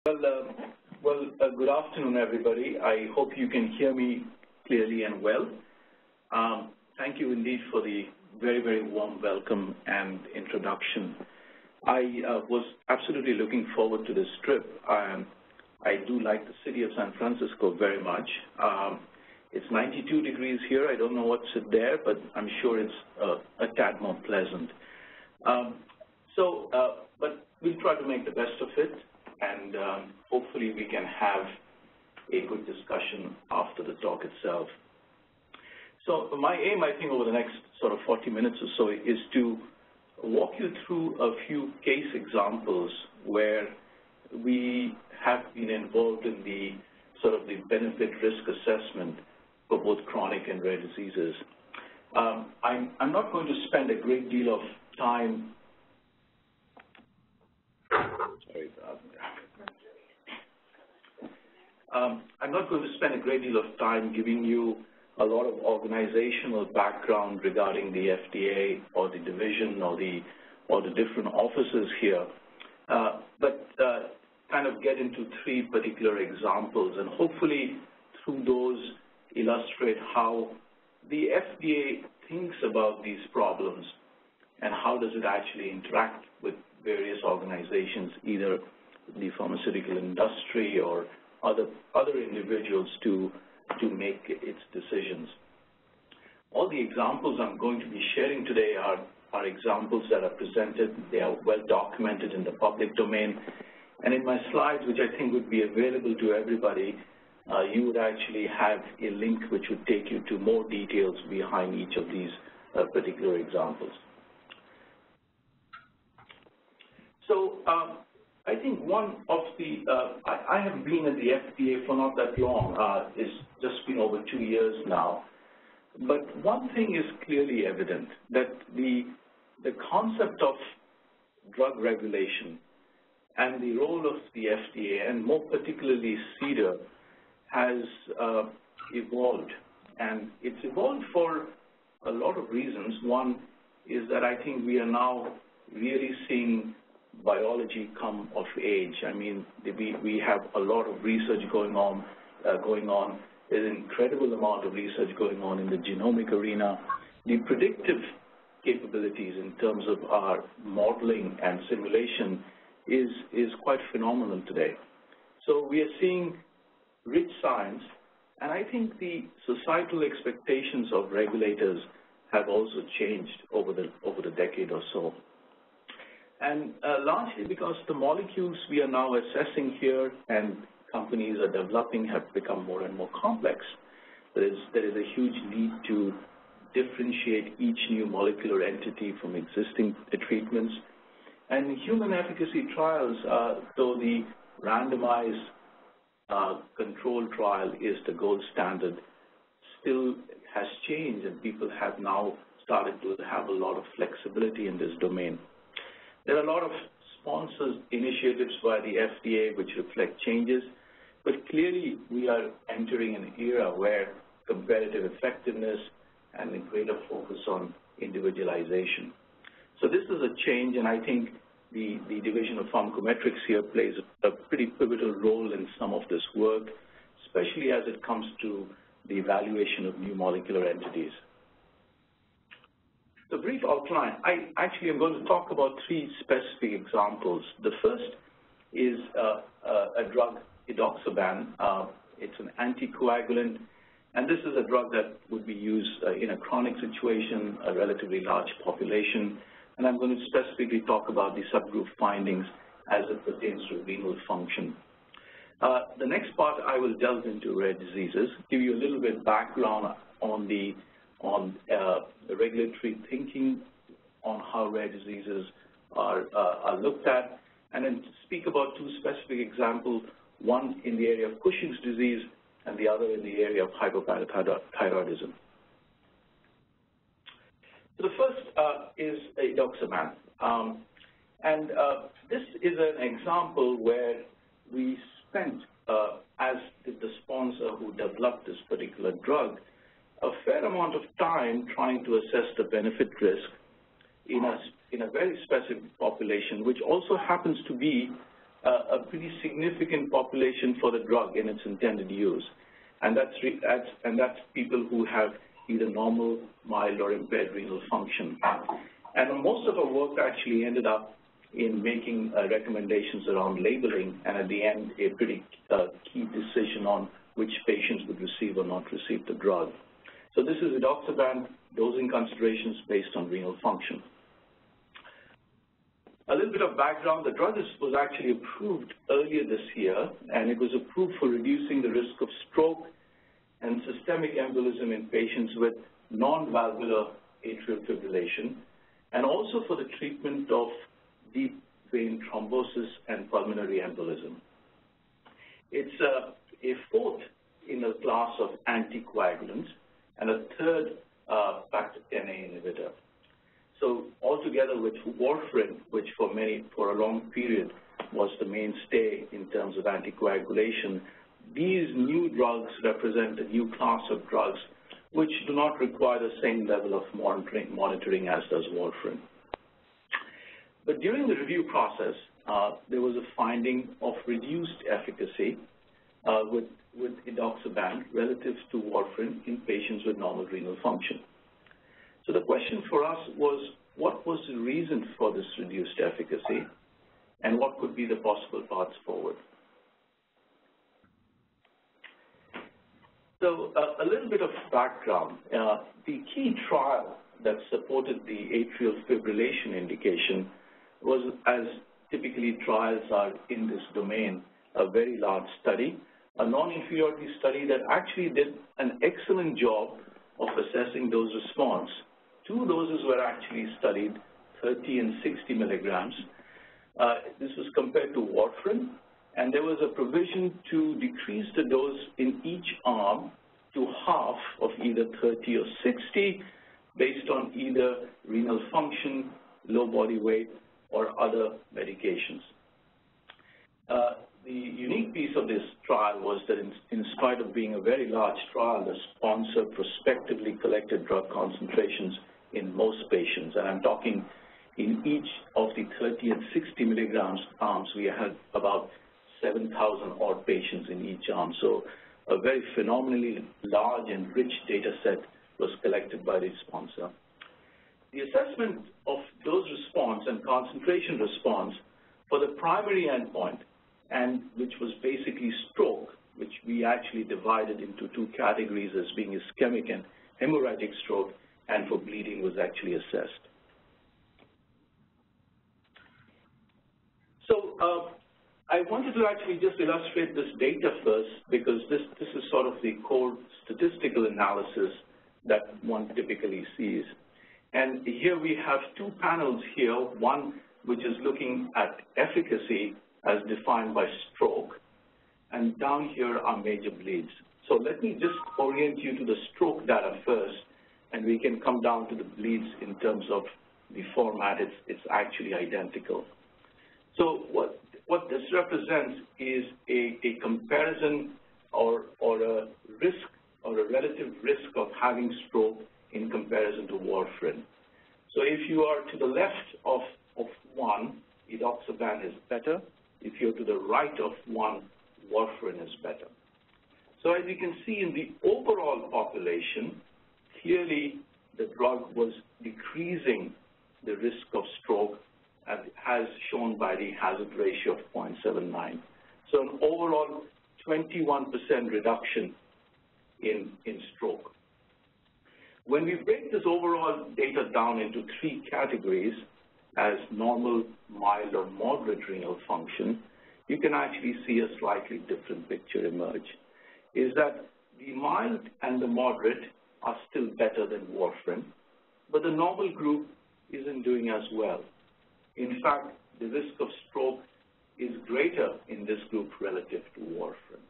Good afternoon, everybody. I hope you can hear me clearly and well. Thank you indeed for the very, very warm welcome and introduction. I was absolutely looking forward to this trip. I do like the city of San Francisco very much. It's 92 degrees here. I don't know what's it there, but I'm sure it's a tad more pleasant. But we'll try to make the best of it, and hopefully we can have a good discussion after the talk itself. So my aim, I think, over the next sort of 40 minutes or so is to walk you through a few case examples where we have been involved in the sort of the benefit-risk assessment for both chronic and rare diseases. I'm not going to spend a great deal of time. I'm not going to spend a great deal of time giving you a lot of organizational background regarding the FDA or the division or the different offices here, but kind of get into three particular examples, and hopefully through those illustrate how the FDA thinks about these problems and how does it actually interact with various organizations, either the pharmaceutical industry or other individuals to make its decisions. All the examples I'm going to be sharing today are examples that are presented. They are well documented in the public domain. And in my slides, which I think would be available to everybody, you would actually have a link which would take you to more details behind each of these particular examples. So I think one of the, I have been at the FDA for not that long. It's just been over 2 years now. But one thing is clearly evident, that the concept of drug regulation and the role of the FDA, and more particularly CDER, has evolved. And it's evolved for a lot of reasons. One is that I think we are now really seeing biology come of age. I mean, we have a lot of research going on. There's an incredible amount of research going on in the genomic arena. The predictive capabilities in terms of our modeling and simulation is quite phenomenal today. So we are seeing rich science, and I think the societal expectations of regulators have also changed over the decade or so. And largely because the molecules we are now assessing here and companies are developing have become more and more complex. There is a huge need to differentiate each new molecular entity from existing treatments. And human efficacy trials, though the randomized control trial is the gold standard, still has changed, and people have now started to have a lot of flexibility in this domain. There are a lot of sponsors initiatives by the FDA which reflect changes, but clearly we are entering an era where comparative effectiveness and a greater focus on individualization. So this is a change, and I think the Division of Pharmacometrics here plays a pretty pivotal role in some of this work, especially as it comes to the evaluation of new molecular entities. The brief outline, I actually am going to talk about three specific examples. The first is a drug, Edoxaban. It's an anticoagulant, and this is a drug that would be used in a chronic situation, a relatively large population, and I'm going to specifically talk about the subgroup findings as it pertains to renal function. The next part, I will delve into rare diseases, give you a little bit of background on the regulatory thinking on how rare diseases are looked at, and then speak about two specific examples, one in the area of Cushing's disease and the other in the area of hypoparathyroidism. So the first is Edoxaban. This is an example where we spent, as did the sponsor who developed this particular drug, a fair amount of time trying to assess the benefit risk in a very specific population, which also happens to be a pretty significant population for the drug in its intended use, and that's people who have either normal, mild, or impaired renal function. And most of our work actually ended up in making recommendations around labeling, and at the end, a pretty key decision on which patients would receive or not receive the drug. So this is Edoxaban dosing considerations based on renal function. A little bit of background, the drug was actually approved earlier this year, and it was approved for reducing the risk of stroke and systemic embolism in patients with non-valvular atrial fibrillation, and also for the treatment of deep vein thrombosis and pulmonary embolism. It's a fourth in a class of anticoagulants and a third factor Xa inhibitor. So altogether with warfarin, which for a long period was the mainstay in terms of anticoagulation, these new drugs represent a new class of drugs which do not require the same level of monitoring as does warfarin. But during the review process, there was a finding of reduced efficacy with Edoxaban relative to warfarin in patients with normal renal function. So the question for us was, what was the reason for this reduced efficacy, and what could be the possible paths forward? So a little bit of background. The key trial that supported the atrial fibrillation indication was, as typically trials are in this domain, a very large study, a non-inferiority study that actually did an excellent job of assessing dose response. Two doses were actually studied, 30 and 60 milligrams. This was compared to warfarin, and there was a provision to decrease the dose in each arm to half of either 30 or 60 based on either renal function, low body weight, or other medications. The unique piece of this trial was that in spite of being a very large trial, the sponsor prospectively collected drug concentrations in most patients, and I'm talking in each of the 30 and 60 milligrams arms, we had about 7,000 odd patients in each arm. So a very phenomenally large and rich data set was collected by the sponsor. The assessment of dose response and concentration response for the primary endpoint, and which was basically stroke, which we actually divided into two categories as being ischemic and hemorrhagic stroke, and for bleeding was actually assessed. So I wanted to actually just illustrate this data first, because this is sort of the core statistical analysis that one typically sees. And here we have two panels here, one which is looking at efficacy as defined by stroke, and down here are major bleeds. So let me just orient you to the stroke data first, and we can come down to the bleeds in terms of the format. It's actually identical. So what this represents is a comparison or a risk or a relative risk of having stroke in comparison to warfarin. So if you are to the left of 1, Edoxaban is better. If you're to the right of 1, warfarin is better. So as you can see in the overall population, clearly the drug was decreasing the risk of stroke, as shown by the hazard ratio of 0.79. So an overall 21% reduction in stroke. When we break this overall data down into 3 categories, as normal, mild, or moderate renal function, you can actually see a slightly different picture emerge. Is that the mild and the moderate are still better than warfarin, but the normal group isn't doing as well. In fact, the risk of stroke is greater in this group relative to warfarin.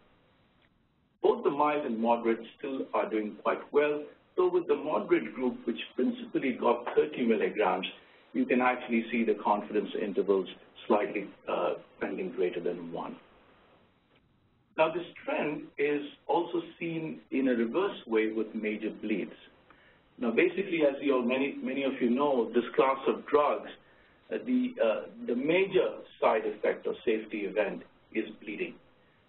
Both the mild and moderate still are doing quite well, though with the moderate group, which principally got 30 milligrams, you can actually see the confidence intervals slightly trending greater than 1. Now, this trend is also seen in a reverse way with major bleeds. Now, basically, as many of you know, this class of drugs the major side effect or safety event is bleeding.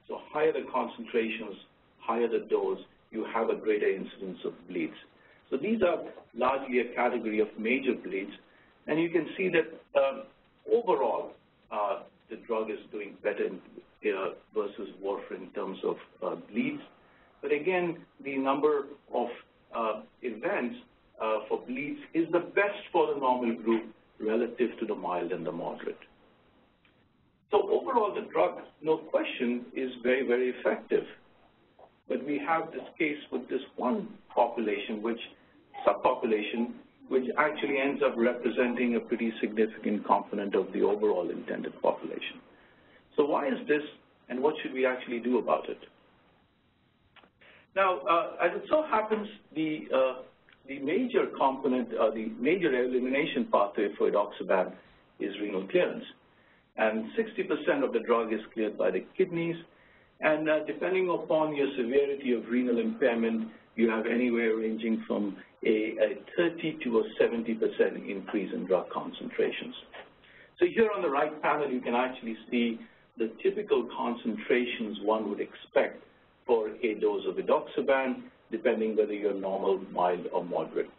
So higher the concentrations, higher the dose, you have a greater incidence of bleeds. So these are largely a category of major bleeds, and you can see that overall the drug is doing better versus warfarin in terms of bleeds. But again, the number of events for bleeds is the best for the normal group relative to the mild and the moderate. So overall, the drug, no question, is very, very effective. But we have this case with this one population, subpopulation, which actually ends up representing a pretty significant component of the overall intended population. So why is this, and what should we actually do about it? Now, as it so happens, the major component, the major elimination pathway for Edoxaban is renal clearance. And 60% of the drug is cleared by the kidneys. And depending upon your severity of renal impairment, you have anywhere ranging from a 30 to a 70% increase in drug concentrations. So here on the right panel, you can actually see the typical concentrations one would expect for a dose of Edoxaban, depending whether you're normal, mild, or moderate.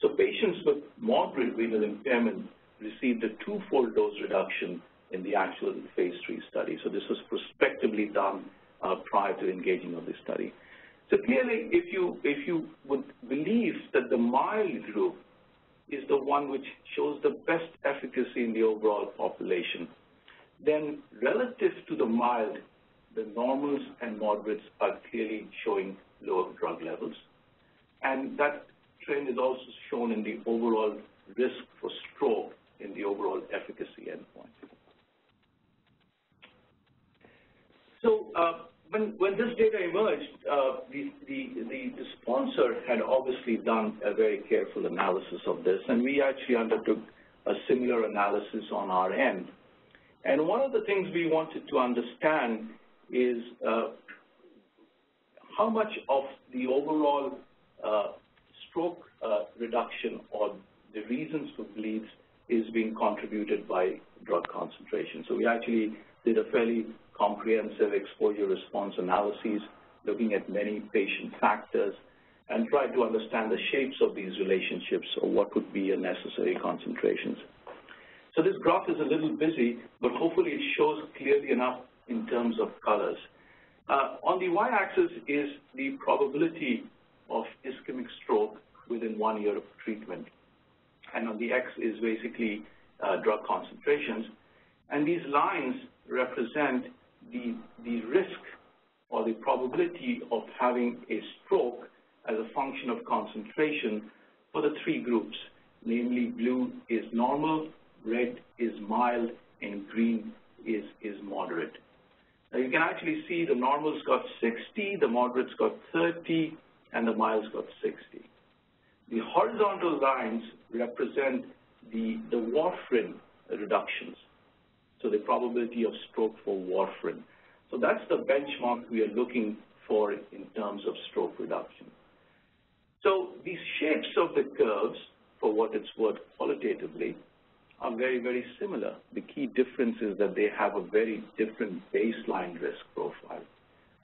So patients with moderate renal impairment received a twofold dose reduction in the actual phase 3 study. So this was prospectively done prior to engaging of the study. So clearly, if you would believe that the mild group is the one which shows the best efficacy in the overall population, then relative to the mild, the normals and moderates are clearly showing lower drug levels. And that trend is also shown in the overall risk for stroke in the overall efficacy endpoint. So when this data emerged, the sponsor had obviously done a very careful analysis of this, and we actually undertook a similar analysis on our end. And one of the things we wanted to understand is how much of the overall stroke reduction or the reasons for bleeds is being contributed by drug concentration. So we actually did a fairly comprehensive exposure response analyses, looking at many patient factors, and tried to understand the shapes of these relationships or what would be a necessary concentrations. So this graph is a little busy, but hopefully it shows clearly enough in terms of colors. On the y-axis is the probability of ischemic stroke within 1 year of treatment. And on the x is basically drug concentrations. And these lines represent the risk or the probability of having a stroke as a function of concentration for the three groups. Namely, blue is normal, red is mild, and green is moderate. Now you can actually see the normals got 60, the moderates got 30, and the milds got 60. The horizontal lines represent the warfarin reductions, so the probability of stroke for warfarin. So that's the benchmark we are looking for in terms of stroke reduction. So these shapes of the curves, for what it's worth qualitatively, are very, very similar. The key difference is that they have a very different baseline risk profile.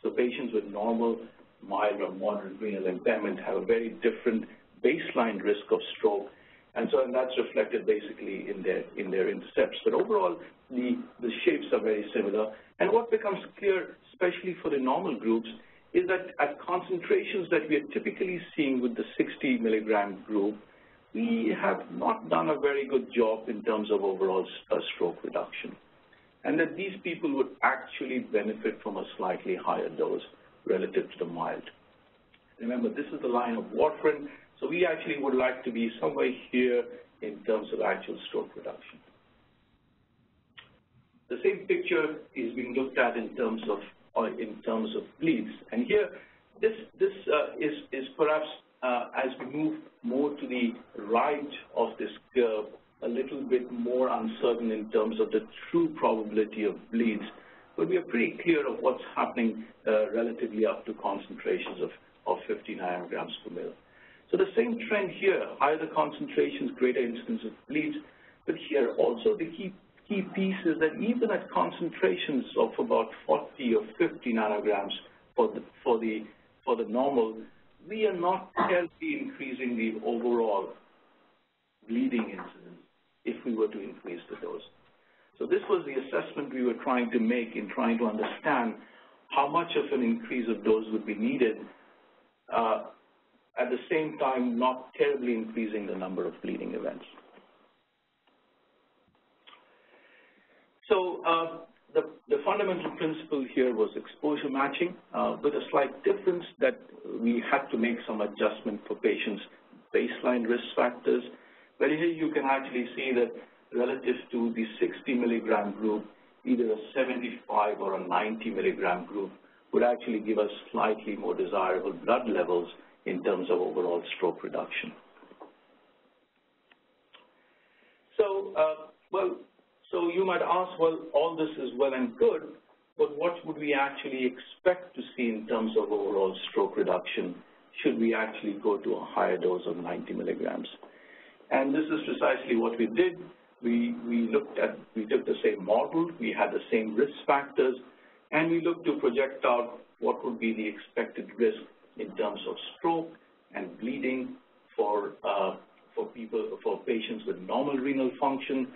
So patients with normal, mild, or moderate renal impairment have a very different baseline risk of stroke, and that's reflected basically in their intercepts. But overall, the shapes are very similar. And what becomes clear, especially for the normal groups, is that at concentrations that we are typically seeing with the 60 milligram group, we have not done a very good job in terms of overall stroke reduction, and that these people would actually benefit from a slightly higher dose relative to the mild. Remember, this is the line of warfarin, so we actually would like to be somewhere here in terms of actual stroke reduction. The same picture is being looked at in terms of bleeds, and here this is perhaps as we move more to the right of this curve, a little bit more uncertain in terms of the true probability of bleeds, but we are pretty clear of what's happening relatively up to concentrations of 50 nanograms per mil. So the same trend here, higher the concentrations, greater incidence of bleeds, But here also the key piece is that even at concentrations of about 40 or 50 nanograms for the normal, we are not terribly increasing the overall bleeding incidence if we were to increase the dose. So this was the assessment we were trying to make in trying to understand how much of an increase of dose would be needed, at the same time not terribly increasing the number of bleeding events. So the fundamental principle here was exposure matching, with a slight difference that we had to make some adjustment for patients' baseline risk factors. But here you can actually see that relative to the 60 milligram group, either a 75 or a 90 milligram group would actually give us slightly more desirable blood levels in terms of overall stroke reduction. So, so you might ask, well, all this is well and good, but what would we actually expect to see in terms of overall stroke reduction should we actually go to a higher dose of 90 milligrams? And this is precisely what we did. We took the same model, we had the same risk factors, and we looked to project out what would be the expected risk in terms of stroke and bleeding for patients with normal renal function.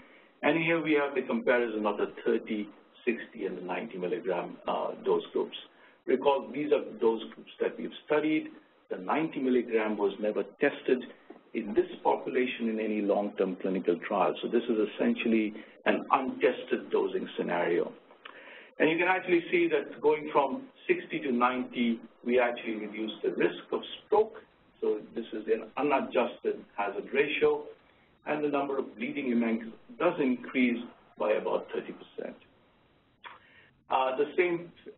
And here we have the comparison of the 30, 60, and the 90 milligram dose groups. Recall, these are dose groups that we've studied. The 90 milligram was never tested in this population in any long-term clinical trial. So this is essentially an untested dosing scenario. And you can actually see that going from 60 to 90, we actually reduced the risk of stroke. So this is an unadjusted hazard ratio, and the number of bleeding events does increase by about 30%.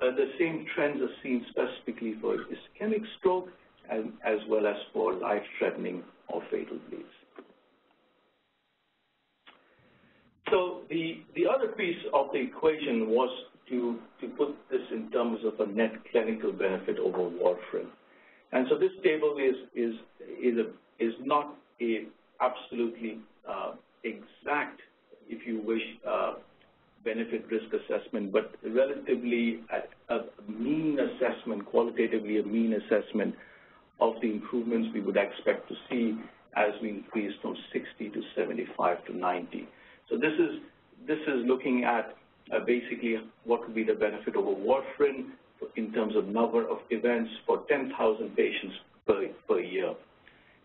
The same trends are seen specifically for ischemic stroke as well as for life-threatening or fatal bleeds. So the other piece of the equation was to put this in terms of a net clinical benefit over warfarin. And so this table is not a absolutely exact, if you wish, benefit risk assessment, but relatively a mean assessment, qualitatively a mean assessment of the improvements we would expect to see as we increase from 60 to 75 to 90. So this is looking at basically what would be the benefit over warfarin in terms of number of events for 10,000 patients per year.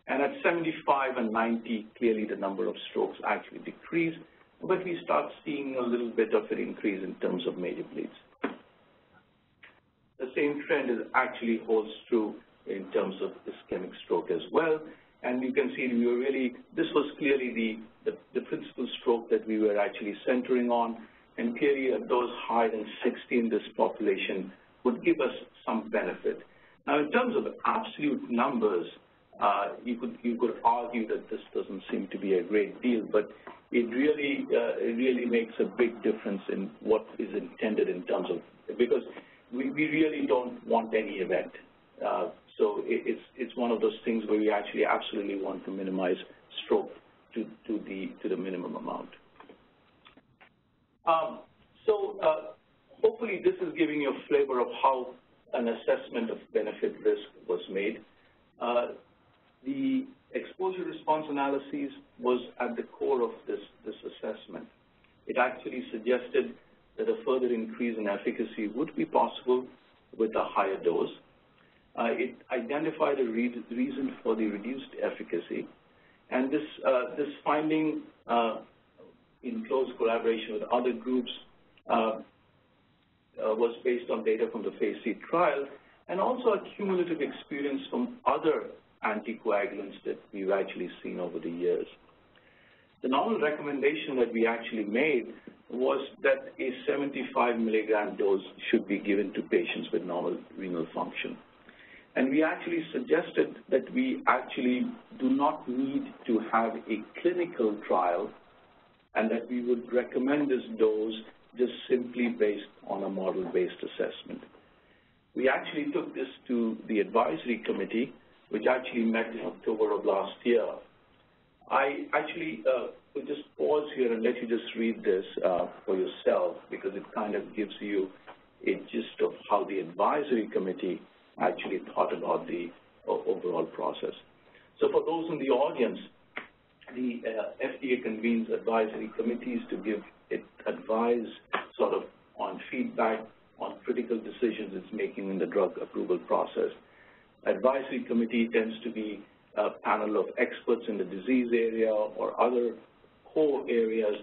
And at 75 and 90, clearly the number of strokes actually decrease, but we start seeing a little bit of an increase in terms of major bleeds. The same trend actually holds true in terms of ischemic stroke as well. And you can see this was clearly the principal stroke that we were actually centering on, and clearly a dose higher than 60 in this population would give us some benefit. Now, in terms of absolute numbers, you could argue that this doesn't seem to be a great deal, but it really makes a big difference in what is intended in terms of, because we really don't want any event. So it's one of those things where we actually absolutely want to minimize stroke to the minimum amount. Hopefully this is giving you a flavor of how an assessment of benefit risk was made. The exposure response analysis was at the core of this assessment. It actually suggested that a further increase in efficacy would be possible with a higher dose. It identified a reason for the reduced efficacy, and this finding, in close collaboration with other groups, was based on data from the Phase C trial and also a cumulative experience from other anticoagulants that we've actually seen over the years. The novel recommendation that we actually made was that a 75 milligram dose should be given to patients with normal renal function. And we actually suggested that we actually do not need to have a clinical trial, and that we would recommend this dose just simply based on a model-based assessment. We actually took this to the advisory committee, which actually met in October of last year. I actually we'll just pause here and let you just read this for yourself, because it kind of gives you a gist of how the advisory committee actually thought about the overall process. So for those in the audience, the FDA convenes advisory committees to give it advice sort of on feedback on critical decisions it's making in the drug approval process. Advisory committee tends to be a panel of experts in the disease area or other core areas,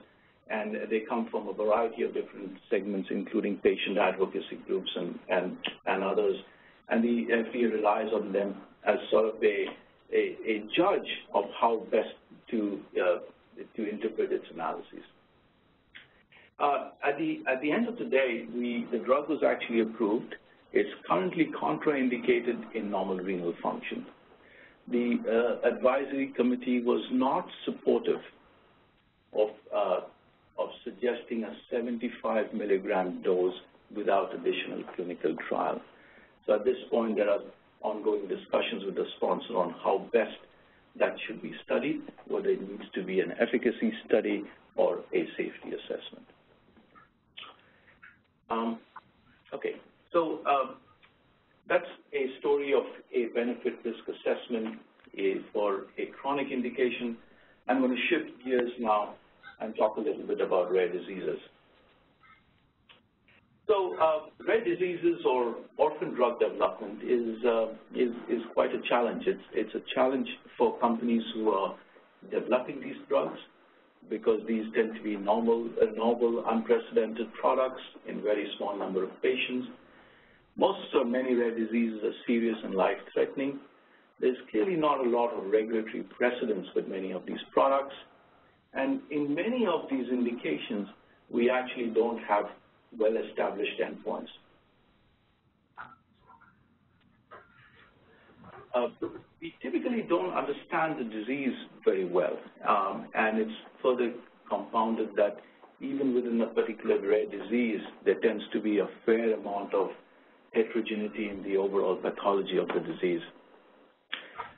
and they come from a variety of different segments, including patient advocacy groups and others. And the FDA relies on them as sort of a judge of how best to interpret its analyses. At the end of the day, the drug was actually approved. It's currently contraindicated in normal renal function. The advisory committee was not supportive of suggesting a 75 milligram dose without additional clinical trial. So at this point, there are ongoing discussions with the sponsor on how best that should be studied, whether it needs to be an efficacy study or a safety assessment. Okay, so that's a story of a benefit risk assessment for a chronic indication. I'm going to shift gears now and talk a little bit about rare diseases. So rare diseases or orphan drug development is quite a challenge. It's a challenge for companies who are developing these drugs, because these tend to be novel, unprecedented products in very small number of patients. Most or many rare diseases are serious and life-threatening. There's clearly not a lot of regulatory precedence with many of these products. And in many of these indications, we actually don't have well-established endpoints. We typically don't understand the disease very well, and it's further compounded that even within a particular rare disease, there tends to be a fair amount of heterogeneity in the overall pathology of the disease.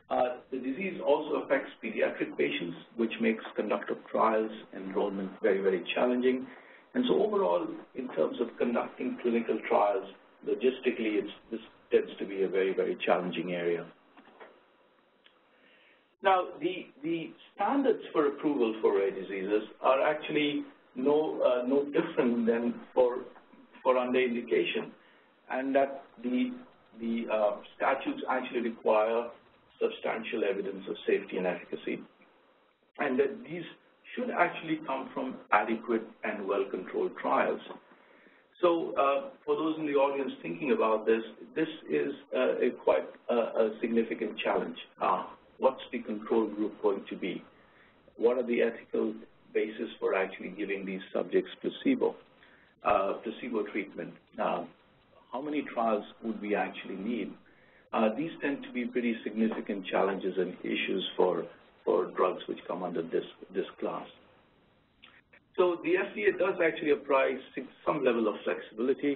The disease also affects pediatric patients, which makes conduct of trials enrollment very, very challenging. And so overall, in terms of conducting clinical trials, logistically, this tends to be a very, very challenging area. Now, the standards for approval for rare diseases are actually no different than for under indication, and that the statutes actually require substantial evidence of safety and efficacy, and that these should actually come from adequate and well-controlled trials. So for those in the audience thinking about this, this is quite a significant challenge. What's the control group going to be? What are the ethical basis for actually giving these subjects placebo treatment? How many trials would we actually need? These tend to be pretty significant challenges and issues for drugs which come under this class. So the FDA does actually apply some level of flexibility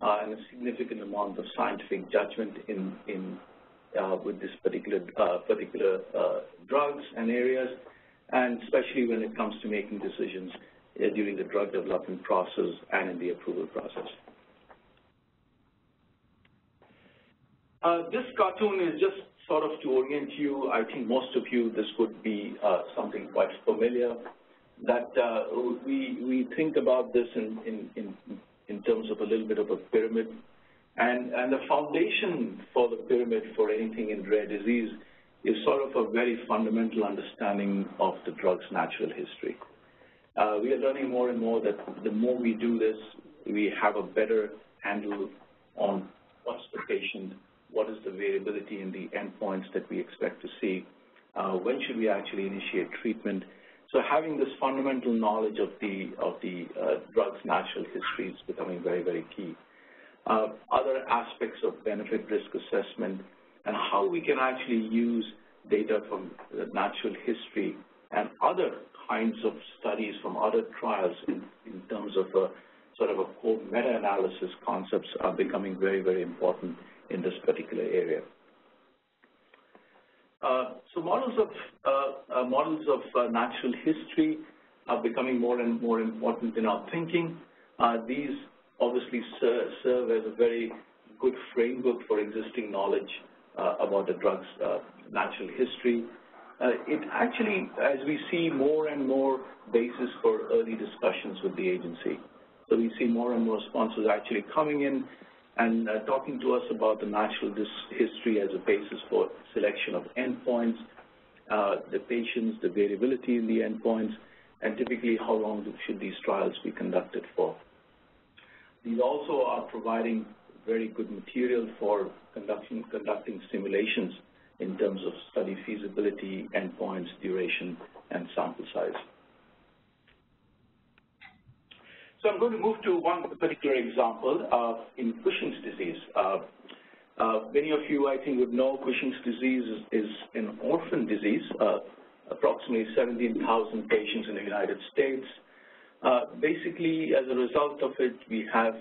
and a significant amount of scientific judgment with this particular drugs and areas, and especially when it comes to making decisions during the drug development process and in the approval process. This cartoon is just sort of to orient you. I think most of you, this would be something quite familiar, that we think about this in terms of a little bit of a pyramid. And the foundation for the pyramid for anything in rare disease is sort of a very fundamental understanding of the drug's natural history. We are learning more and more that the more we do this, we have a better handle on what's the patient, what is the variability in the endpoints that we expect to see, when should we actually initiate treatment. So having this fundamental knowledge of the drug's natural history is becoming very, very key. Other aspects of benefit risk assessment and how we can actually use data from the natural history and other kinds of studies from other trials in terms of a sort of a core meta-analysis concepts are becoming very, very important in this particular area. So models of natural history are becoming more and more important in our thinking. These obviously serve as a very good framework for existing knowledge about the drug's natural history. It actually, as we see more and more basis for early discussions with the agency. So we see more and more sponsors actually coming in and talking to us about the natural history as a basis for selection of endpoints, the patients, the variability in the endpoints, and typically how long should these trials be conducted for. These also are providing very good material for conducting simulations in terms of study feasibility, endpoints, duration, and sample size. So I'm going to move to one particular example in Cushing's disease. Many of you, I think, would know Cushing's disease is an orphan disease, approximately 17,000 patients in the United States. Basically, as a result of it, we have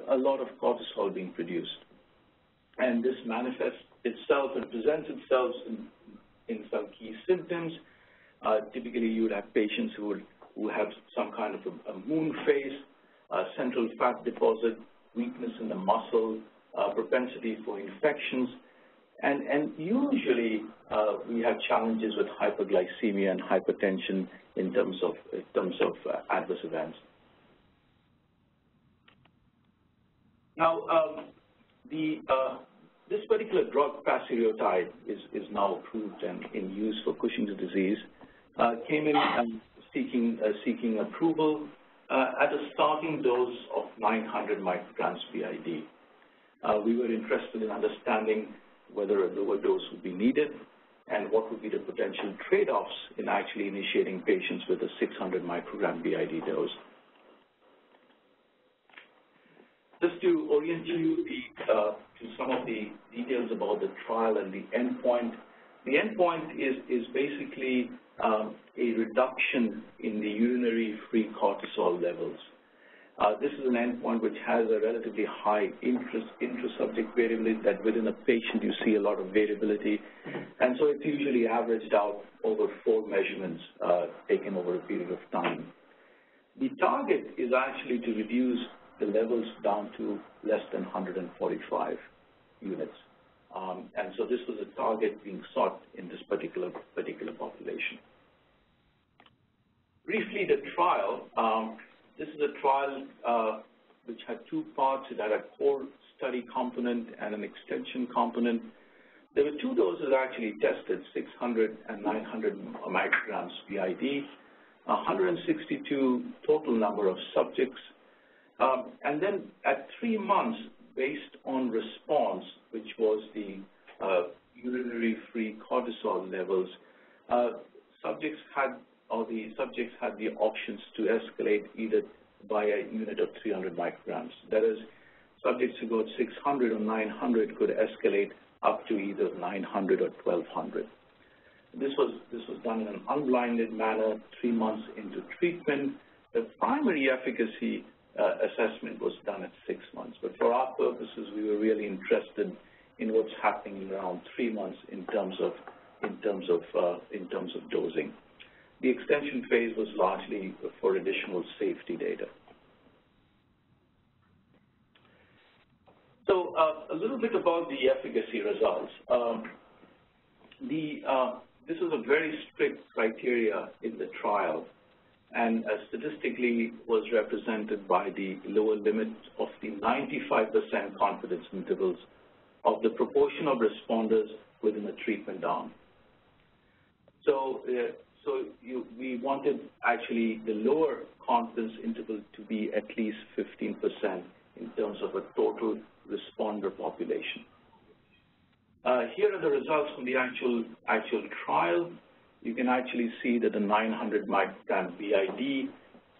a lot of cortisol being produced. And this manifests itself and presents itself in some key symptoms. Typically, you would have patients who have some kind of a moon face, central fat deposit, weakness in the muscle, propensity for infections. And usually, we have challenges with hyperglycemia and hypertension in terms of adverse events. Now, this particular drug, Parathyroid, is now approved and in use for Cushing's disease. Came in seeking approval at a starting dose of 900 micrograms BID. We were interested in understanding whether a lower dose would be needed and what would be the potential trade-offs in actually initiating patients with a 600 microgram BID dose. Just to orient you to some of the details about the trial and the endpoint. The endpoint is basically a reduction in the urinary free cortisol levels. This is an endpoint which has a relatively high intra-subject variability, that within a patient you see a lot of variability, and so it's usually averaged out over 4 measurements taken over a period of time. The target is actually to reduce the levels down to less than 145 units. And so this was a target being sought in this particular population. Briefly, the trial, this is a trial which had 2 parts. It had a core study component and an extension component. There were 2 doses actually tested, 600 and 900 micrograms BID, 162 total number of subjects. And then at 3 months, based on response, which was the urinary free cortisol levels, subjects had the options to escalate either by a unit of 300 micrograms. That is, subjects who got 600 or 900 could escalate up to either 900 or 1200. This was done in an unblinded manner 3 months into treatment. The primary efficacy assessment was done at 6 months, but for our purposes, we were really interested in what's happening around 3 months in terms of dosing. The extension phase was largely for additional safety data. So a little bit about the efficacy results. This was a very strict criteria in the trial, and statistically was represented by the lower limit of the 95% confidence intervals of the proportion of responders within the treatment arm. So, we wanted actually the lower confidence interval to be at least 15% in terms of a total responder population. Here are the results from the actual trial. You can actually see that the 900 microgram BID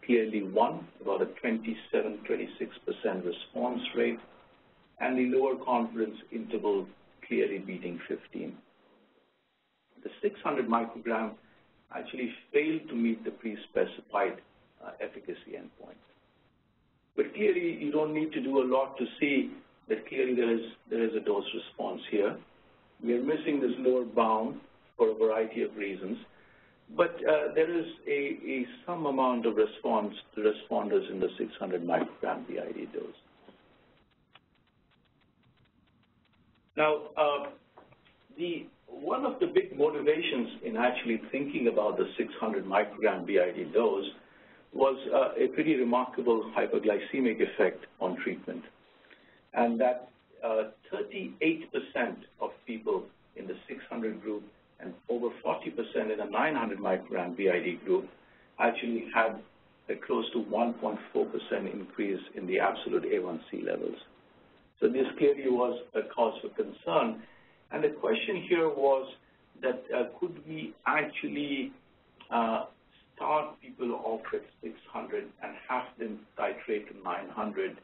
clearly won, about a 27-26% response rate, and the lower confidence interval clearly beating 15. The 600 microgram actually failed to meet the pre-specified efficacy endpoint. But clearly, you don't need to do a lot to see that clearly there is a dose response here. We are missing this lower bound for a variety of reasons. But there is some amount of response to responders in the 600 microgram BID dose. Now, one of the big motivations in actually thinking about the 600 microgram BID dose was a pretty remarkable hyperglycemic effect on treatment, and that 38% of people in the 600 group and over 40% in the 900 microgram BID group actually had a close to 1.4% increase in the absolute A1C levels. So this clearly was a cause for concern. And the question here was that could we actually start people off at 600 and have them titrate to 900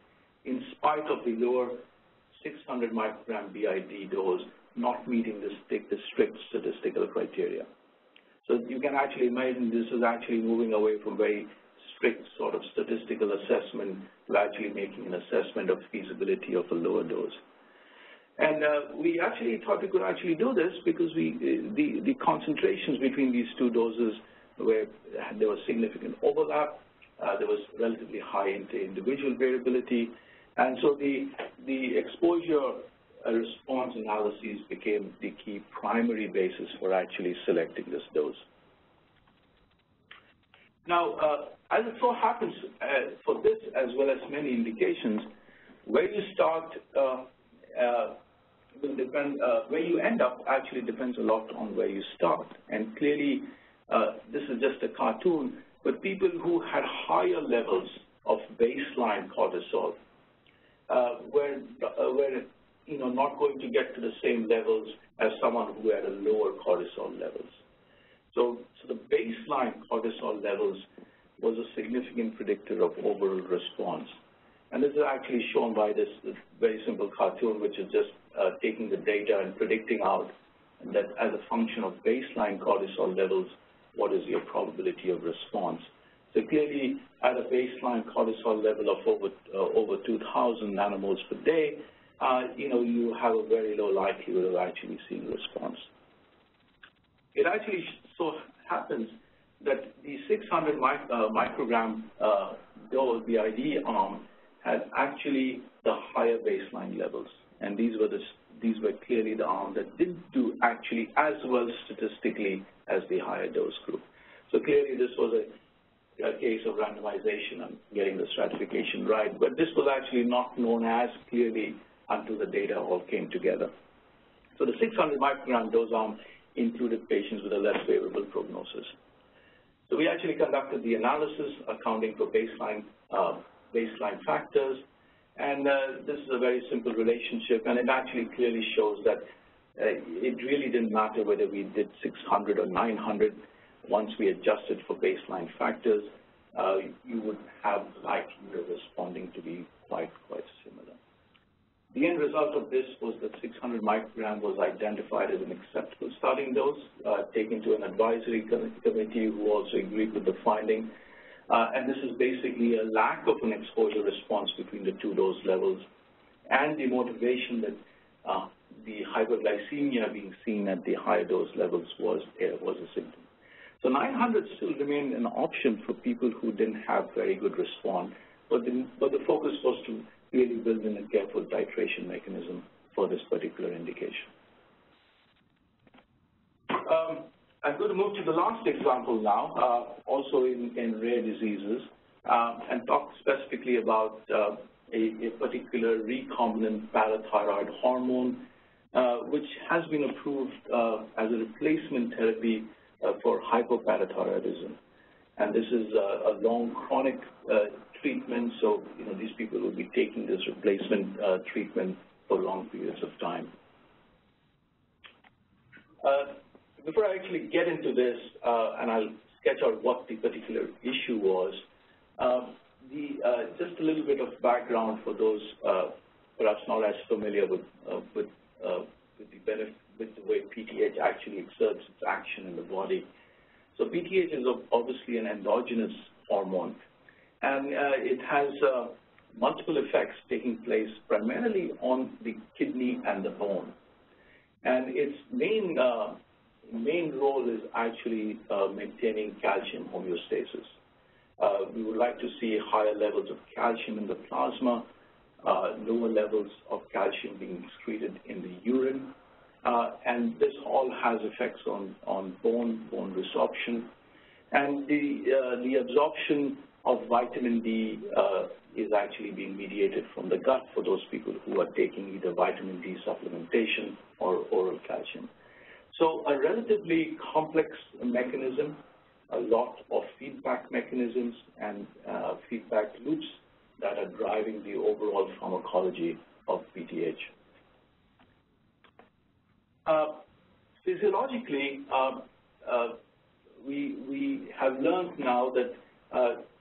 in spite of the lower 600 microgram BID dose not meeting the strict statistical criteria. So you can actually imagine this is actually moving away from very strict sort of statistical assessment to actually making an assessment of feasibility of a lower dose. And we actually thought we could actually do this because the concentrations between these two doses there was significant overlap, there was relatively high individual variability, and so the exposure response analyses became the key primary basis for actually selecting this dose. Now, as it so happens, for this as well as many indications, where you start will depend, where you end up actually depends a lot on where you start. And clearly, this is just a cartoon, but people who had higher levels of baseline cortisol were not going to get to the same levels as someone who had a lower cortisol levels. So the baseline cortisol levels was a significant predictor of overall response. And this is actually shown by this very simple cartoon, which is just taking the data and predicting out that as a function of baseline cortisol levels, what is your probability of response. So clearly, at a baseline cortisol level of over 2,000 nanomoles per day, you have a very low likelihood of actually seeing a response. It actually so happens that the 600 microgram dose, the BID arm, had actually the higher baseline levels, and these were clearly the arm that didn't do actually as well statistically as the higher dose group. So clearly, this was a case of randomization and getting the stratification right, but this was actually not known as clearly until the data all came together. So the 600 microgram dose arm included patients with a less favorable prognosis. So we actually conducted the analysis accounting for baseline factors, and this is a very simple relationship, and it actually clearly shows that it really didn't matter whether we did 600 or 900. Once we adjusted for baseline factors, you would have the likelihood of responding to be quite similar. The end result of this was that 600 microgram was identified as an acceptable starting dose, taken to an advisory committee who also agreed with the finding. And this is basically a lack of an exposure response between the two dose levels and the motivation that the hyperglycemia being seen at the higher dose levels was a symptom. So 900 still remained an option for people who didn't have very good response, but the focus was to really build in a careful titration mechanism for this particular indication. I'm going to move to the last example now, also in rare diseases, and talk specifically about a particular recombinant parathyroid hormone, which has been approved as a replacement therapy for hypoparathyroidism. And this is a long chronic treatment, so these people will be taking this replacement treatment for long periods of time. Before I actually get into this, and I'll sketch out what the particular issue was, just a little bit of background for those perhaps not as familiar with the way PTH actually exerts its action in the body. So PTH is obviously an endogenous hormone, and it has multiple effects taking place primarily on the kidney and the bone. And its main main role is actually maintaining calcium homeostasis. We would like to see higher levels of calcium in the plasma, lower levels of calcium being excreted in the urine, and this all has effects on bone resorption. And the absorption of vitamin D is actually being mediated from the gut for those people who are taking either vitamin D supplementation or oral calcium. So a relatively complex mechanism, a lot of feedback mechanisms and feedback loops that are driving the overall pharmacology of PTH. Physiologically, we have learned now that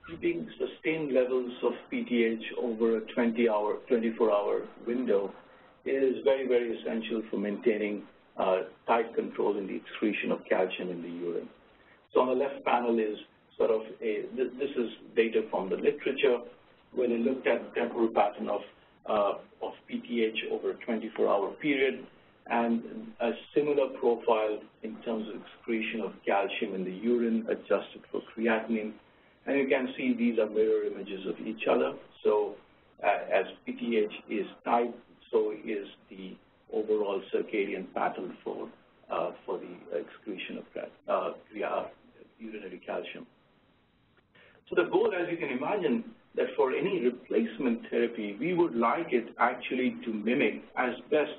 keeping sustained levels of PTH over a 24-hour window is very, very essential for maintaining tight control in the excretion of calcium in the urine. So on the left panel is sort of this is data from the literature where they looked at the temporal pattern of PTH over a 24-hour period and a similar profile in terms of excretion of calcium in the urine adjusted for creatinine. And you can see these are mirror images of each other. So as PTH is tight, so is the overall circadian pattern for the excretion of urinary calcium. So the goal, as you can imagine, that for any replacement therapy, we would like it actually to mimic as best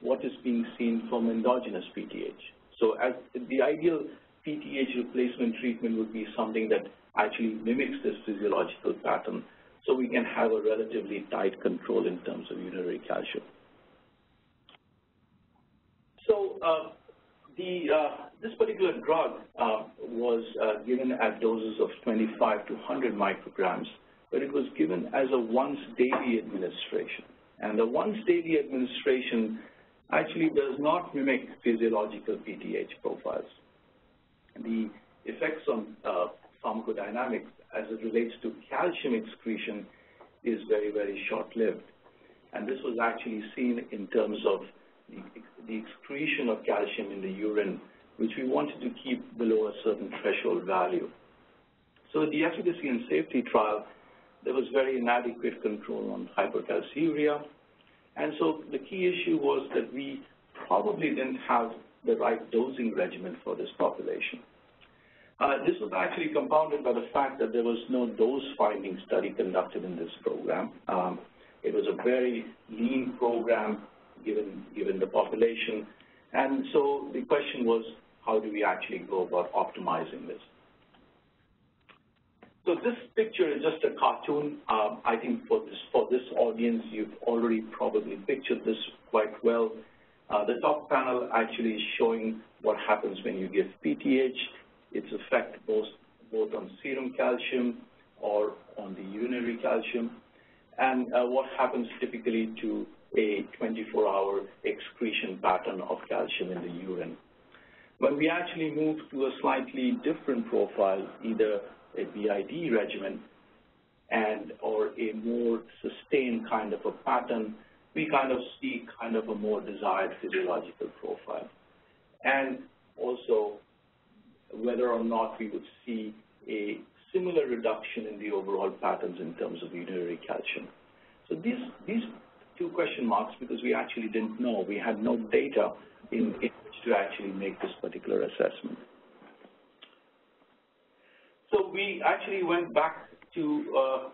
what is being seen from endogenous PTH. So as the ideal PTH replacement treatment would be something that actually mimics this physiological pattern so we can have a relatively tight control in terms of urinary calcium. So this particular drug was given at doses of 25 to 100 micrograms, but it was given as a once-daily administration. And the once-daily administration actually does not mimic physiological PTH profiles. The effects on pharmacodynamics as it relates to calcium excretion is very, very short-lived. And this was actually seen in terms of the excretion of calcium in the urine, which we wanted to keep below a certain threshold value. So in the efficacy and safety trial, there was very inadequate control on hypercalciuria. And so the key issue was that we probably didn't have the right dosing regimen for this population. This was actually compounded by the fact that there was no dose-finding study conducted in this program. It was a very lean program given the population. And so the question was, how do we actually go about optimizing this? So this picture is just a cartoon. I think for this audience, you've already probably pictured this quite well. The top panel actually is showing what happens when you give PTH, its effect both on serum calcium or on the urinary calcium, and what happens typically to a 24-hour excretion pattern of calcium in the urine. When we actually move to a slightly different profile, either a BID regimen or a more sustained kind of a pattern, we kind of see kind of a more desired physiological profile. And also whether or not we would see a similar reduction in the overall patterns in terms of urinary calcium. So these two question marks, because we actually didn't know. We had no data in which to actually make this particular assessment. So we actually went back to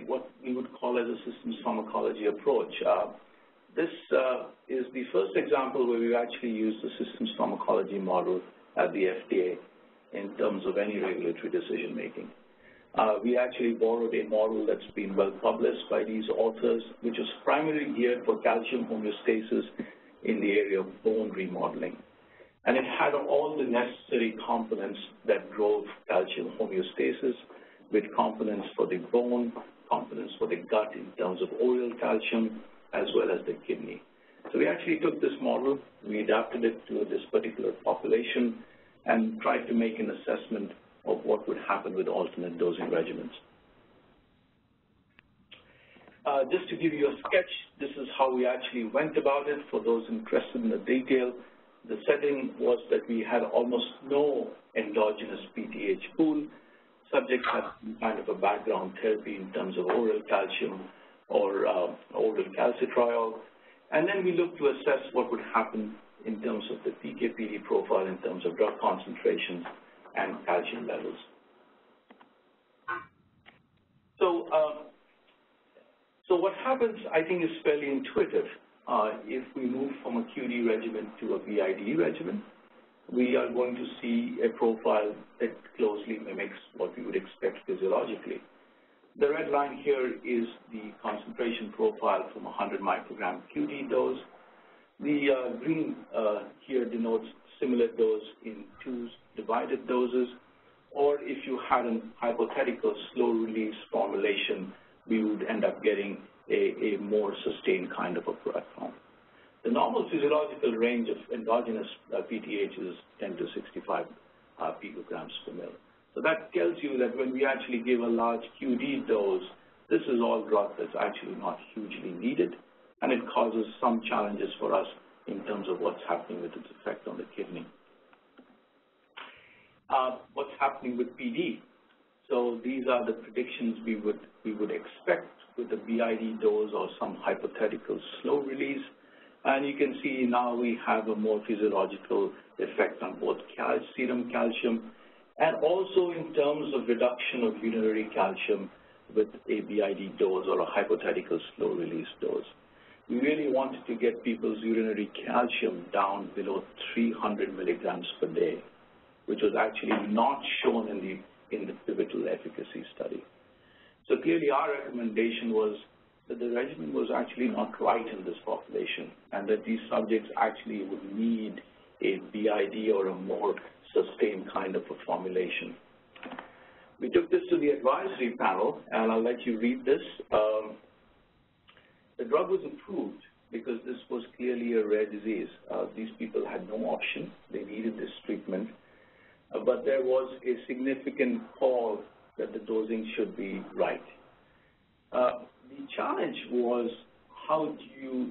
what we would call as a systems pharmacology approach. This is the first example where we actually used the systems pharmacology model at the FDA in terms of any regulatory decision making. We actually borrowed a model that's been well published by these authors, which is primarily geared for calcium homeostasis in the area of bone remodeling. And it had all the necessary components that drove calcium homeostasis, with components for the bone, components for the gut in terms of oral calcium, as well as the kidney. So we actually took this model, we adapted it to this particular population, and tried to make an assessment of what would happen with alternate dosing regimens. Just to give you a sketch, this is how we actually went about it. For those interested in the detail, The setting was that we had almost no endogenous PTH pool. Subjects had some kind of a background therapy in terms of oral calcium or oral calcitriol. And then we looked to assess what would happen in terms of the PKPD profile, in terms of drug concentrations and calcium levels. So what happens, I think, is fairly intuitive. If we move from a QD regimen to a BID regimen, we are going to see a profile that closely mimics what we would expect physiologically. The red line here is the concentration profile from 100 microgram QD dose. The green here denotes similar dose in 2 divided doses, or if you had a hypothetical slow-release formulation, we would end up getting a more sustained kind of a platform. The normal physiological range of endogenous PTH is 10 to 65 picograms per mil. So that tells you that when we actually give a large QD dose, this is all drug that's actually not hugely needed, and it causes some challenges for us in terms of what's happening with its effect on the kidney. What's happening with PD? So these are the predictions we would expect with a BID dose or some hypothetical slow release. And you can see now we have a more physiological effect on both serum calcium and also in terms of reduction of urinary calcium with a BID dose or a hypothetical slow release dose. We really wanted to get people's urinary calcium down below 300 milligrams per day, which was actually not shown in the pivotal efficacy study. So clearly our recommendation was that the regimen was actually not right in this population, and that these subjects actually would need a BID or a more sustained kind of a formulation. We took this to the advisory panel, and I'll let you read this. The drug was approved because this was clearly a rare disease. These people had no option. They needed this treatment. But there was a significant call that the dosing should be right. The challenge was how do you,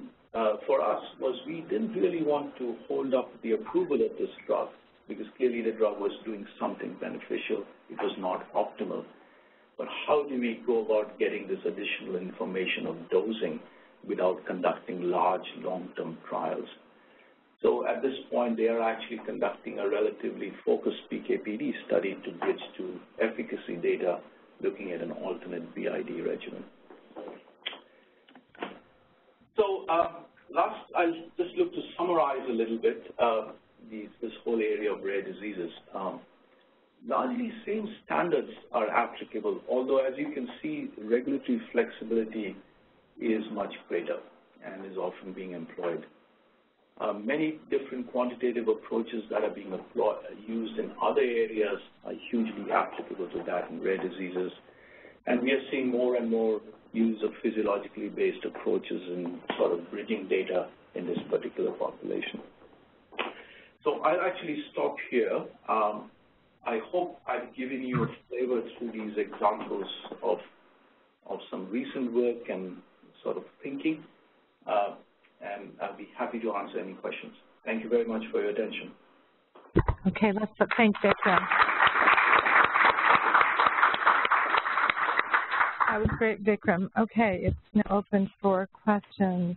for us, was we didn't really want to hold up the approval of this drug because clearly the drug was doing something beneficial. It was not optimal. But how do we go about getting this additional information of dosing without conducting large long-term trials? So at this point, they are actually conducting a relatively focused PKPD study to bridge to efficacy data looking at an alternate BID regimen. So I'll just look to summarize a little bit this whole area of rare diseases. Largely same standards are applicable, although as you can see, regulatory flexibility is much greater and is often being employed. Many different quantitative approaches that are being used in other areas are hugely applicable to that in rare diseases. And we are seeing more and more use of physiologically based approaches in sort of bridging data in this particular population. So I'll actually stop here. I hope I've given you a flavor through these examples of some recent work and sort of thinking. And I'll be happy to answer any questions. Thank you very much for your attention. Okay, let's thank Vikram. That was great, Vikram. Okay, it's now open for questions.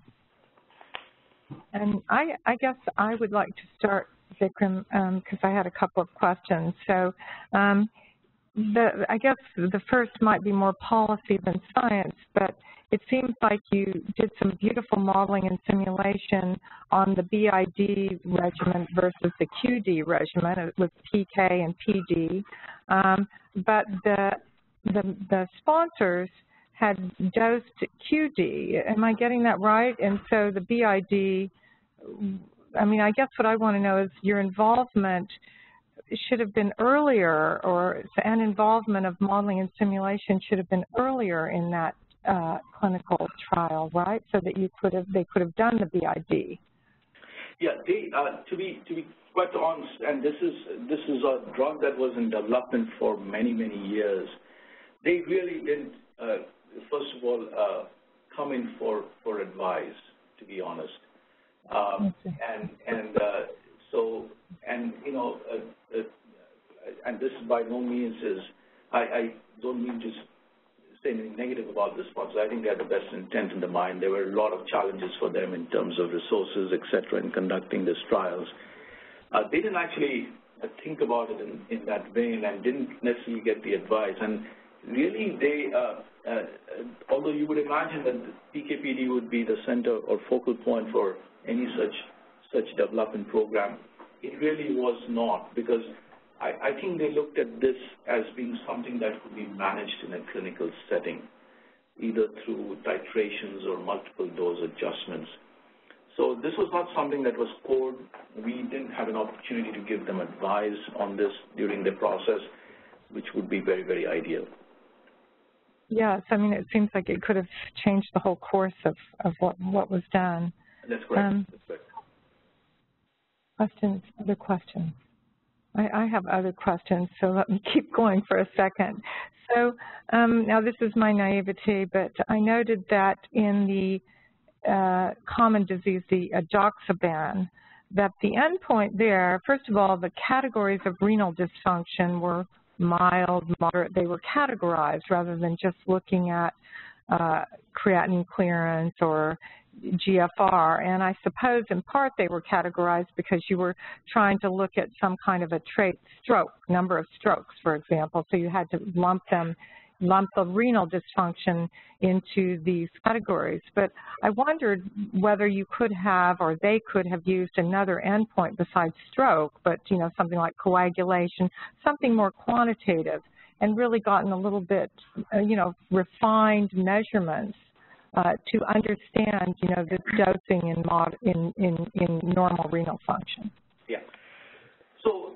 And I guess I would like to start, Vikram, because I had a couple of questions. So I guess the first might be more policy than science, but it seems like you did some beautiful modeling and simulation on the BID regimen versus the QD regimen with PK and PD. But the sponsors had dosed QD. Am I getting that right? And so the BID, I mean, I guess what I want to know is your involvement should have been earlier, or an involvement of modeling and simulation should have been earlier in that clinical trial, right? So that they could have done the BID. Yeah, to be quite honest, and this is a drug that was in development for many years. They really didn't, first of all, come in for advice, to be honest. And So, and and this by no means is, I don't mean to say anything negative about the sponsors. I think they had the best intent in the mind. There were a lot of challenges for them in terms of resources, et cetera, in conducting these trials. They didn't actually think about it in that vein and didn't necessarily get the advice. And really, they, although you would imagine that the PKPD would be the center or focal point for any such development program, it really was not, because I think they looked at this as being something that could be managed in a clinical setting, either through titrations or multiple dose adjustments. So this was not something that was core. We didn't have an opportunity to give them advice on this during the process, which would be very, very ideal. Yes, I mean, it seems like it could have changed the whole course of what was done. That's correct. That's correct. Questions? Other questions? I have other questions, so let me keep going for a second. So now this is my naivety, but I noted that in the common disease, the Edoxaban, that the endpoint there, first of all, the categories of renal dysfunction were mild, moderate. They were categorized rather than just looking at creatinine clearance or GFR, and I suppose in part they were categorized because you were trying to look at some kind of a trait stroke, number of strokes, for example, so you had to lump the renal dysfunction into these categories. But I wondered whether you could have, or they could have used another endpoint besides stroke, but something like coagulation, something more quantitative, and really gotten a little bit refined measurements to understand, this dosing in normal renal function. Yeah. So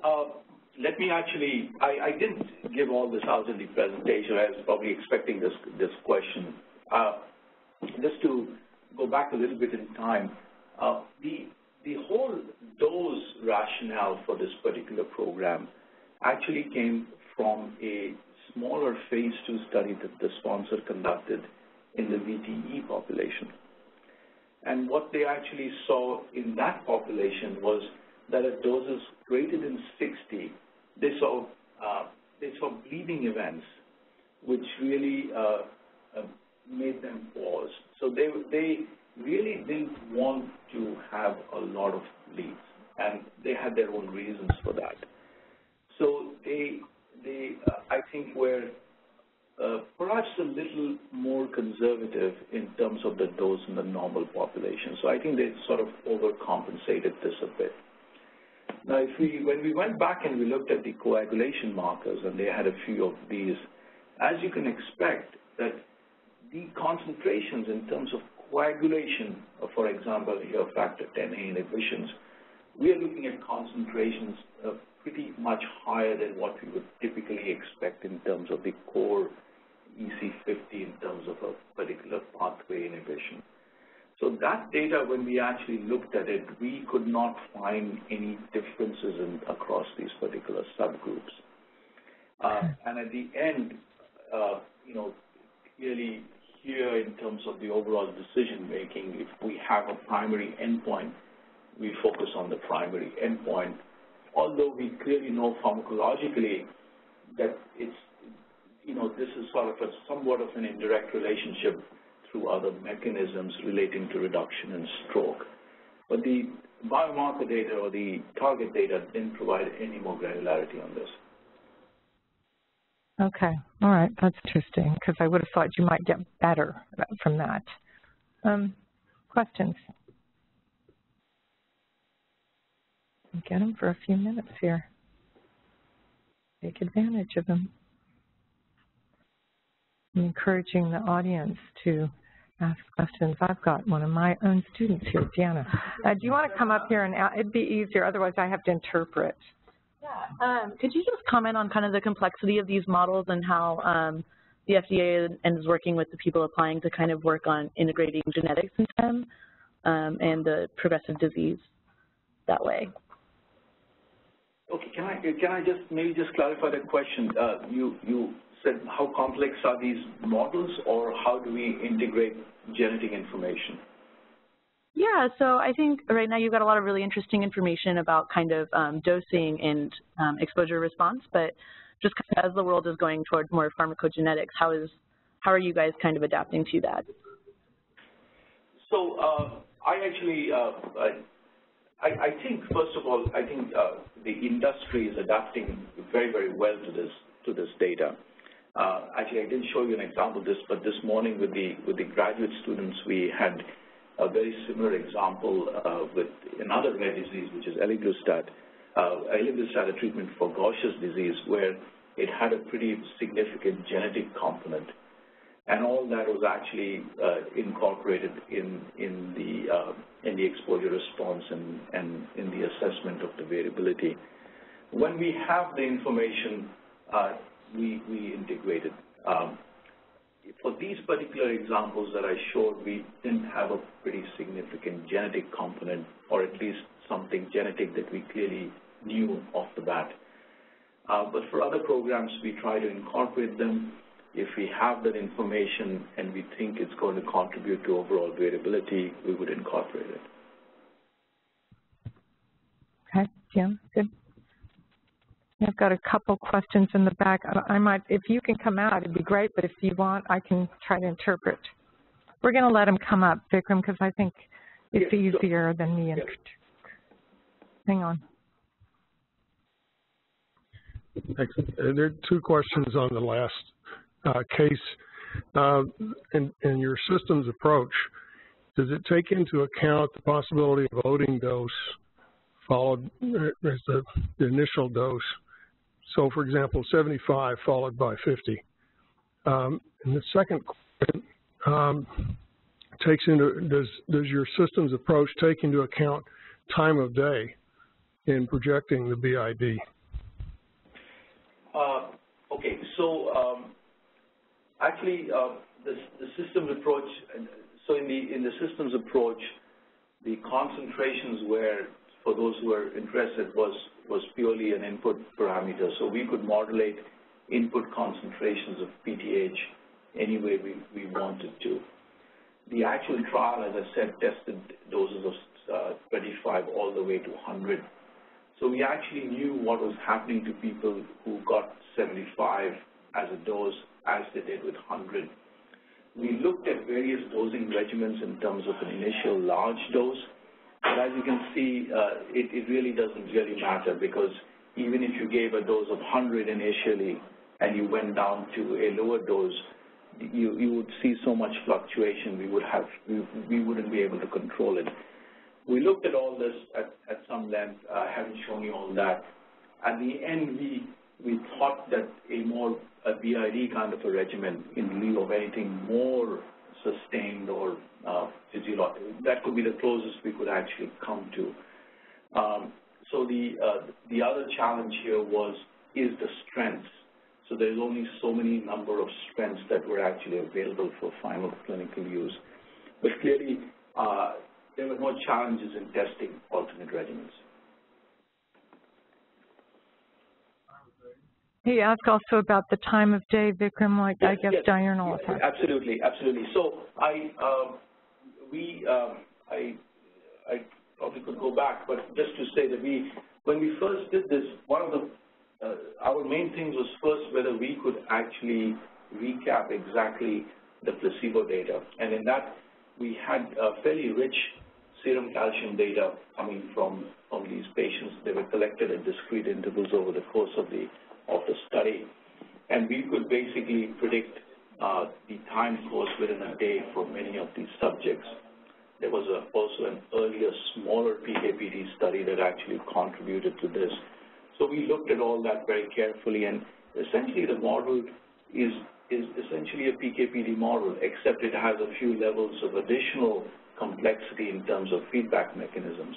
let me actually, I didn't give all this out in the presentation. I was probably expecting this question. Just to go back a little bit in time, the whole dose rationale for this particular program actually came from a smaller phase 2 study that the sponsor conducted in the VTE population. And what they actually saw in that population was that at doses greater than 60, they saw bleeding events, which really made them pause. So they really didn't want to have a lot of bleeds, and they had their own reasons for that. So they I think, were perhaps a little more conservative in terms of the dose in the normal population. So I think they sort of overcompensated this a bit. Now, when we went back and we looked at the coagulation markers, and they had a few of these, as you can expect, that the concentrations in terms of coagulation, for example, here factor 10A inhibitions, we are looking at concentrations pretty much higher than what we would typically expect in terms of the core EC50 in terms of a particular pathway inhibition. So that data, when we actually looked at it, we could not find any differences across these particular subgroups. And at the end, clearly here in terms of the overall decision making, if we have a primary endpoint, we focus on the primary endpoint. Although we clearly know pharmacologically that it's, this is sort of somewhat of an indirect relationship through other mechanisms relating to reduction in stroke. But the biomarker data or the target data didn't provide any more granularity on this. Okay, all right, that's interesting, because I would have thought you might get better from that. Questions? Get them for a few minutes here. Take advantage of them. I'm encouraging the audience to ask questions. I've got one of my own students here, Deanna. Do you want to come up here and it'd be easier, otherwise I have to interpret. Yeah. Could you just comment on kind of the complexity of these models and how the FDA is working with the people applying to kind of work on integrating genetics into them and the progressive disease that way? Okay, can I just maybe just clarify that question? You said how complex are these models, or how do we integrate genetic information? Yeah, so I think right now you've got a lot of really interesting information about kind of dosing and exposure response, but just kind of as the world is going toward more pharmacogenetics, how are you guys kind of adapting to that? So I actually, I think, first of all, I think the industry is adapting very, very well to this data. Actually, I didn't show you an example of this, but this morning with the graduate students, we had a very similar example with another rare disease, which is eliglustat. Eliglustat, a treatment for Gaucher's disease, where it had a pretty significant genetic component. And all that was actually incorporated in the exposure response and in the assessment of the variability. When we have the information, we integrate it. For these particular examples that I showed, we didn't have a pretty significant genetic component, or at least something genetic that we clearly knew off the bat. But for other programs, we try to incorporate them. If we have that information and we think it's going to contribute to overall variability, we would incorporate it. Okay, Jim, good. I've got a couple questions in the back. I might, if you can come out, it'd be great, but if you want, I can try to interpret. We're going to let him come up, Vikram, because I think it's easier than me. Hang on. Thanks. There are two questions on the last case. In your systems approach, does it take into account the possibility of loading dose followed as the initial dose? So, for example, 75 followed by 50. And the second question does your systems approach take into account time of day in projecting the BID? Okay, so actually, the systems approach. So in the systems approach, the concentrations were, for those who are interested, was purely an input parameter. So we could modulate input concentrations of PTH any way we wanted to. The actual trial, as I said, tested doses of 25 all the way to 100. So we actually knew what was happening to people who got 75 as a dose as they did with 100. We looked at various dosing regimens in terms of an initial large dose. But as you can see, it really doesn't really matter, because even if you gave a dose of 100 initially and you went down to a lower dose, you would see so much fluctuation we wouldn't be able to control it. We looked at all this at some length. I haven't shown you all that. At the end, we thought that a BID kind of a regimen in lieu of anything more sustained or physiological, that could be the closest we could actually come to. So the other challenge here is the strengths. So there's only so many number of strengths that were actually available for final clinical use. But clearly, there were no challenges in testing alternate regimens. He asked also about the time of day, Vikram, like yes, I guess yes, diurnal yes, absolutely, absolutely. So I probably could go back, but just to say that when we first did this, one of the our main things was first whether we could actually recap exactly the placebo data, and in that we had fairly rich serum calcium data coming from these patients. They were collected at discrete intervals over the course of the study, and we could basically predict the time course within a day for many of these subjects. There was also an earlier, smaller PKPD study that actually contributed to this. So we looked at all that very carefully, and essentially the model is essentially a PKPD model, except it has a few levels of additional complexity in terms of feedback mechanisms.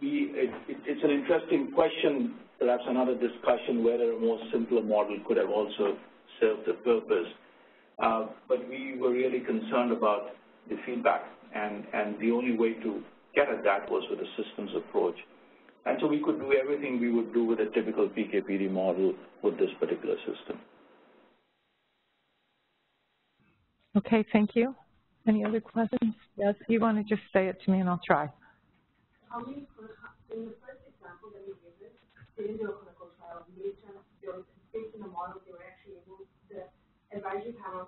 It's an interesting question, perhaps another discussion, whether a more simpler model could have also served the purpose. But we were really concerned about the feedback, and the only way to get at that was with a systems approach. And so we could do everything we would do with a typical PKPD model with this particular system. Okay, thank you. Any other questions? Yes, you want to just say it to me and I'll try. How many, in the first example that you gave us, they didn't do a clinical trial. Based on the model, they were actually able, the advisory panel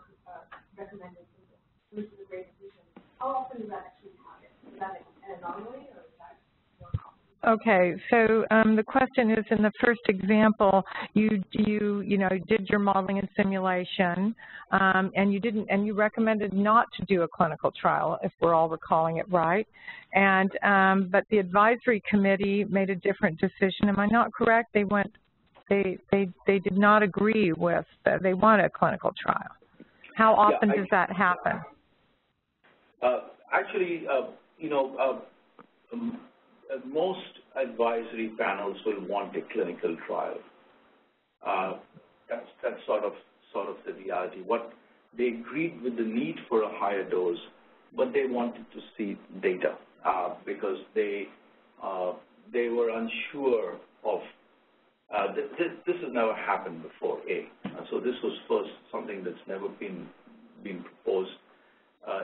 recommended this. This is a great decision. How often does that actually happen? Is that an anomaly or is that more common? Okay, so the question is, in the first example, you did your modeling and simulation, and you recommended not to do a clinical trial, if we're all recalling it right, and but the advisory committee made a different decision. Am I not correct? They did not agree with. They want a clinical trial. How often does that happen? Actually, most advisory panels will want a clinical trial. That's sort of the reality. What they agreed with the need for a higher dose, but they wanted to see data because they were unsure of. This has never happened before. So this was first something that's never been proposed.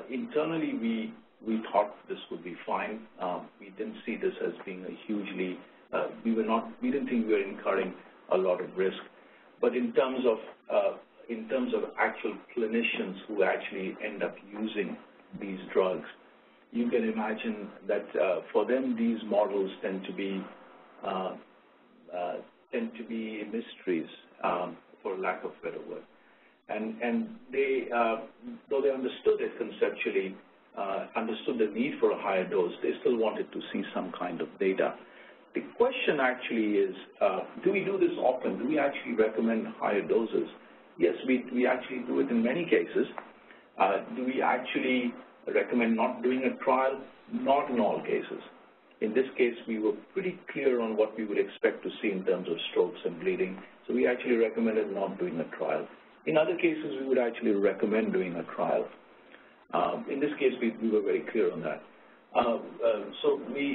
Internally, we thought this would be fine. We didn't see this as being a hugely, we didn't think we were incurring a lot of risk. But in terms of actual clinicians who actually end up using these drugs, you can imagine that for them these models tend to be mysteries, for lack of a better word. And they, though they understood it conceptually, understood the need for a higher dose, they still wanted to see some kind of data. The question actually is, do we do this often? Do we actually recommend higher doses? Yes, we actually do it in many cases. Do we actually recommend not doing a trial? Not in all cases. In this case, we were pretty clear on what we would expect to see in terms of strokes and bleeding, so we actually recommended not doing a trial. In other cases, we would actually recommend doing a trial. In this case, we were very clear on that. So they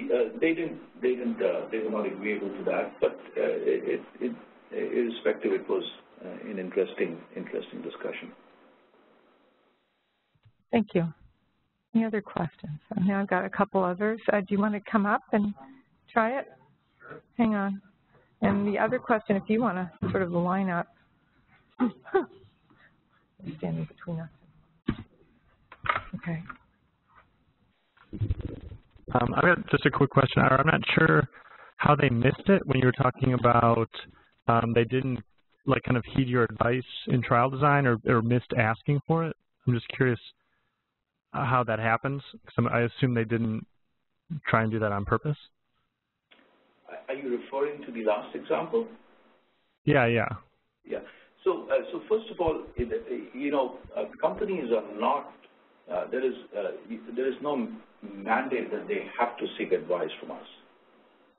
were not agreeable to that, but irrespective, it was an interesting discussion. Thank you. Any other questions? Now I've got a couple others. Do you want to come up and try it? Sure. Hang on. And the other question, if you want to sort of line up. Standing between us. Okay. I've got just a quick question. I'm not sure how they missed it when you were talking about they didn't kind of heed your advice in trial design or missed asking for it. I'm just curious how that happens, because I assume they didn't try and do that on purpose. Are you referring to the last example? Yeah. Yeah. So first of all, companies are not. There is no mandate that they have to seek advice from us.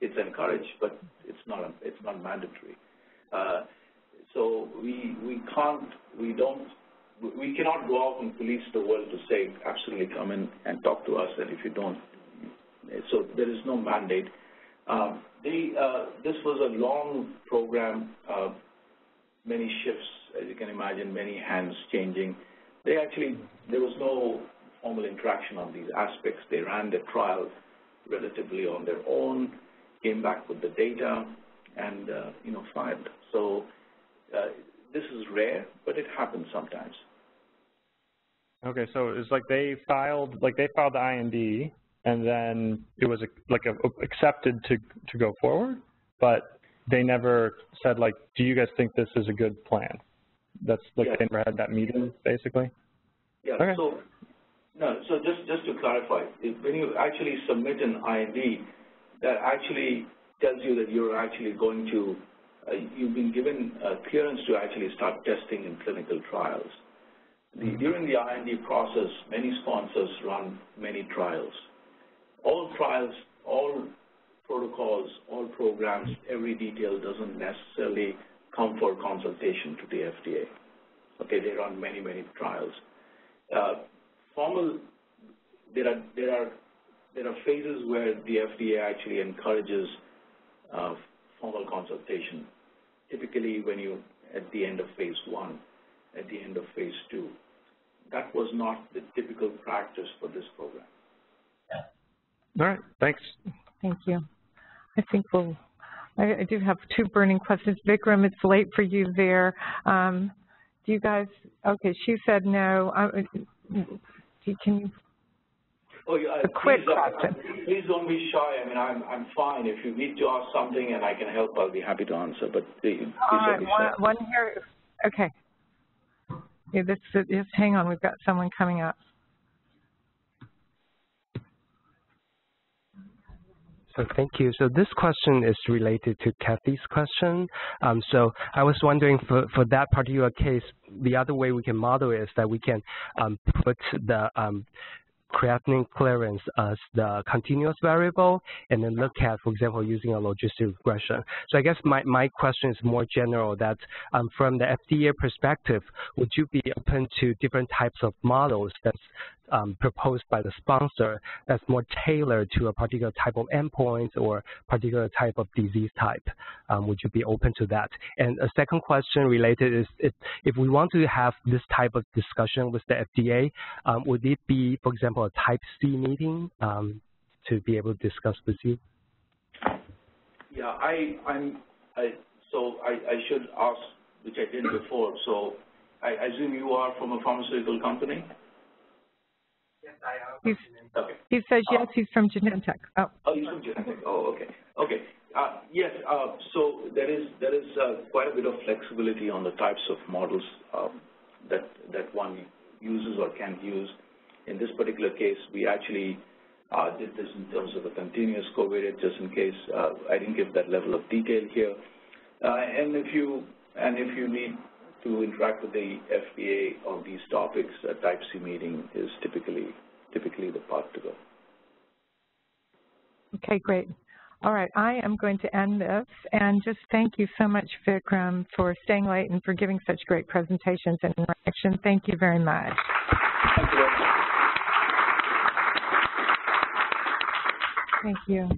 It's encouraged, but it's not mandatory. So we cannot go out and police the world to say absolutely come in and talk to us, and if you don't, so there is no mandate. This was a long program, many shifts, as you can imagine, many hands changing. There was no formal interaction on these aspects. They ran the trial relatively on their own, came back with the data, and filed. So this is rare, but it happens sometimes. Okay, so it's like they filed the IND, and then it was accepted to go forward, but they never said do you guys think this is a good plan? That's they never had that meeting, basically. Yeah. Okay. So just to clarify, when you actually submit an IND, that actually tells you that you're actually going to you've been given clearance to actually start testing in clinical trials. During the IND process, many sponsors run many trials. All trials, all protocols, all programs, every detail doesn't necessarily come for consultation to the FDA. Okay, they run many trials. There are phases where the FDA actually encourages formal consultation. Typically, when you at the end of phase 1, at the end of phase 2, that was not the typical practice for this program. All right, thanks. Thank you. I think I do have two burning questions. Vikram, it's late for you there. Do you guys, okay, she said no. Can you? Oh, yeah, a quick question. Please don't be shy. I mean, I'm fine. If you need to ask something and I can help, I'll be happy to answer. But please don't be shy. One here. Okay. Yeah, just hang on. We've got someone coming up. So thank you. So this question is related to Kathy's question. So I was wondering for that particular case, the other way we can model it is that we can put the creatinine clearance as the continuous variable and then look at, for example, using a logistic regression. So I guess my question is more general that from the FDA perspective, would you be open to different types of models that's proposed by the sponsor that's more tailored to a particular type of endpoint or particular type of disease type? Would you be open to that? And a second question related is if we want to have this type of discussion with the FDA, would it be, for example, a type C meeting to be able to discuss with you? Yeah, I should ask, which I did before. So I assume you are from a pharmaceutical company? Yes, I am. Okay. He says yes, he's from Genentech. Oh, he's from Genentech. Oh, okay. Okay. Yes, so there is quite a bit of flexibility on the types of models that one uses or can use. In this particular case, we actually did this in terms of a continuous covariate, just in case I didn't give that level of detail here. And if you need to interact with the FDA on these topics, a Type C meeting is typically the path to go. Okay, great. All right, I am going to end this, and just thank you so much, Vikram, for staying late and for giving such great presentations and interaction. Thank you very much. Thank you. Thank you.